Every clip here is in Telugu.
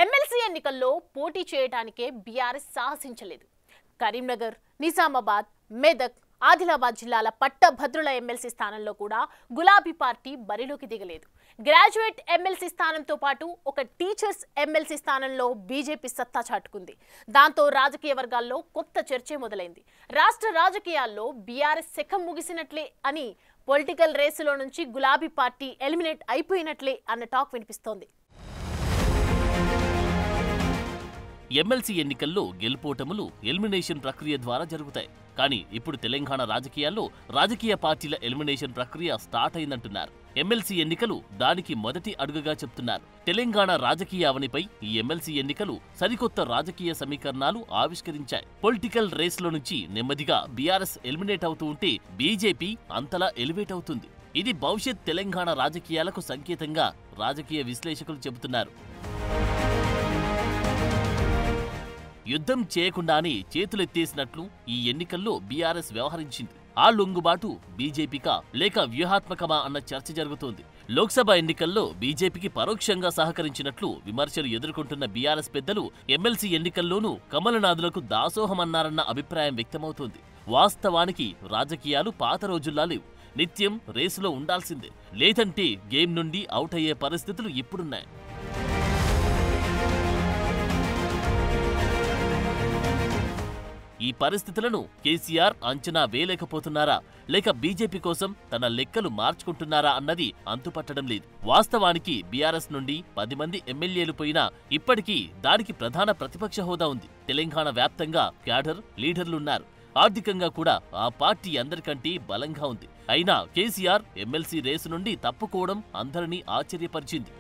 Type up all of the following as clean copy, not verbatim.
ఎమ్మెల్సీ ఎన్నికల్లో పోటీ చేయడానికే బీఆర్ఎస్ సాహసించలేదు. కరీంనగర్, నిజామాబాద్, మెదక్, ఆదిలాబాద్ జిల్లాల పట్టభద్రుల ఎమ్మెల్సీ స్థానంలో కూడా గులాబీ పార్టీ బరిలోకి దిగలేదు. గ్రాడ్యుయేట్ ఎమ్మెల్సీ స్థానంతో పాటు ఒక టీచర్స్ ఎమ్మెల్సీ స్థానంలో బీజేపీ సత్తా చాటుకుంది. దాంతో రాజకీయ వర్గాల్లో కొత్త చర్చే మొదలైంది. రాష్ట్ర రాజకీయాల్లో బీఆర్ఎస్ శకం ముగిసినట్లే అని, పొలిటికల్ రేసులో నుంచి గులాబీ పార్టీ ఎలిమినేట్ అయిపోయినట్లే అన్న టాక్ వినిపిస్తోంది. ఎమ్మెల్సీ ఎన్నికల్లో గెలుపోటములు ఎలిమినేషన్ ప్రక్రియ ద్వారా జరుగుతాయి. కానీ ఇప్పుడు తెలంగాణ రాజకీయాల్లో రాజకీయ పార్టీల ఎలిమినేషన్ ప్రక్రియ స్టార్ట్ అయిందంటున్నారు. ఎమ్మెల్సీ ఎన్నికలు దానికి మొదటి అడుగుగా చెప్తున్నారు. తెలంగాణ రాజకీయ అవనిపై ఈ ఎమ్మెల్సీ ఎన్నికలు సరికొత్త రాజకీయ సమీకరణాలు ఆవిష్కరించాయి. పొలిటికల్ రేస్లో నుంచి నెమ్మదిగా బీఆర్ఎస్ ఎలిమినేట్ అవుతూ ఉంటే బీజేపీ అంతలా ఎలివేట్ అవుతుంది. ఇది భవిష్యత్ తెలంగాణ రాజకీయాలకు సంకేతంగా రాజకీయ విశ్లేషకులు చెబుతున్నారు. యుద్ధం చేయకుండానే చేతులెత్తేసినట్లు ఈ ఎన్నికల్లో బీఆర్ఎస్ వ్యవహరించింది. ఆ లొంగుబాటు బీజేపీకా లేక వ్యూహాత్మకమా అన్న చర్చ జరుగుతోంది. లోక్సభ ఎన్నికల్లో బీజేపీకి పరోక్షంగా సహకరించినట్లు విమర్శలు ఎదుర్కొంటున్న బీఆర్ఎస్ పెద్దలు ఎమ్మెల్సీ ఎన్నికల్లోనూ కమలనాథులకు దాసోహమన్నారన్న అభిప్రాయం వ్యక్తమవుతోంది. వాస్తవానికి రాజకీయాలు పాత రోజుల్లా లేవు. నిత్యం రేసులో ఉండాల్సిందే, లేదంటే గేమ్ నుండి అవుట్ అయ్యే పరిస్థితులు ఇప్పుడున్నాయి. ఈ పరిస్థితులను కేసీఆర్ అంచనా వేయలేకపోతున్నారా, లేక బీజేపీ కోసం తన లెక్కలు మార్చుకుంటున్నారా అన్నది అంతుపట్టడం లేదు. వాస్తవానికి బీఆర్ఎస్ నుండి 10 మంది ఎమ్మెల్యేలు పోయినా ఇప్పటికీ దానికి ప్రధాన ప్రతిపక్ష హోదా ఉంది. తెలంగాణ వ్యాప్తంగా క్యాడర్ లీడర్లున్నారు. ఆర్థికంగా కూడా ఆ పార్టీ అందరికంటే బలంగా ఉంది. అయినా కేసీఆర్ ఎమ్మెల్సీ రేసు నుండి తప్పుకోవడం అందరినీ ఆశ్చర్యపరిచింది.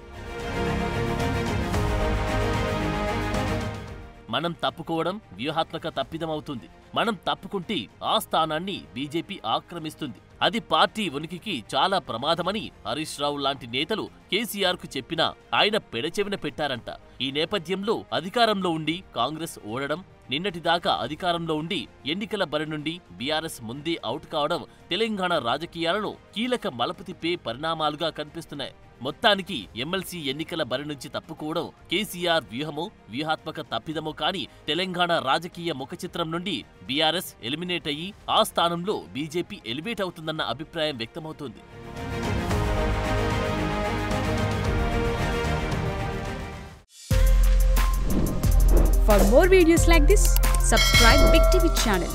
మనం తప్పుకోవడం వ్యూహాత్మక తప్పిదమవుతుంది. మనం తప్పుకుంటే ఆ స్థానాన్ని బీజేపీ ఆక్రమిస్తుంది. అది పార్టీ ఉనికికి చాలా ప్రమాదమని హరీష్ రావు లాంటి నేతలు కేసీఆర్ కు చెప్పినా ఆయన పెడచెవిన పెట్టారంట. ఈ నేపథ్యంలో అధికారంలో ఉండి కాంగ్రెస్ ఓడడం, నిన్నటిదాకా అధికారంలో ఉండి ఎన్నికల బరి నుండి బీఆర్ఎస్ ముందే అవుట్ కావడం తెలంగాణ రాజకీయాలను కీలక మలుపు తిప్పే పరిణామాలుగా కనిపిస్తున్నాయి. మొత్తానికి ఎమ్మెల్సీ ఎన్నికల బరి నుంచి తప్పుకోవడం కేసీఆర్ వ్యూహమో వ్యూహాత్మక తప్పిదమో కాని తెలంగాణ రాజకీయ ముఖచిత్రం నుండి బీఆర్ఎస్ ఎలిమినేట్ అయ్యి ఆ స్థానంలో బీజేపీ ఎలివేట్ అవుతుందన్న అభిప్రాయం వ్యక్తమవుతోంది. For more videos like this, subscribe Big TV channel.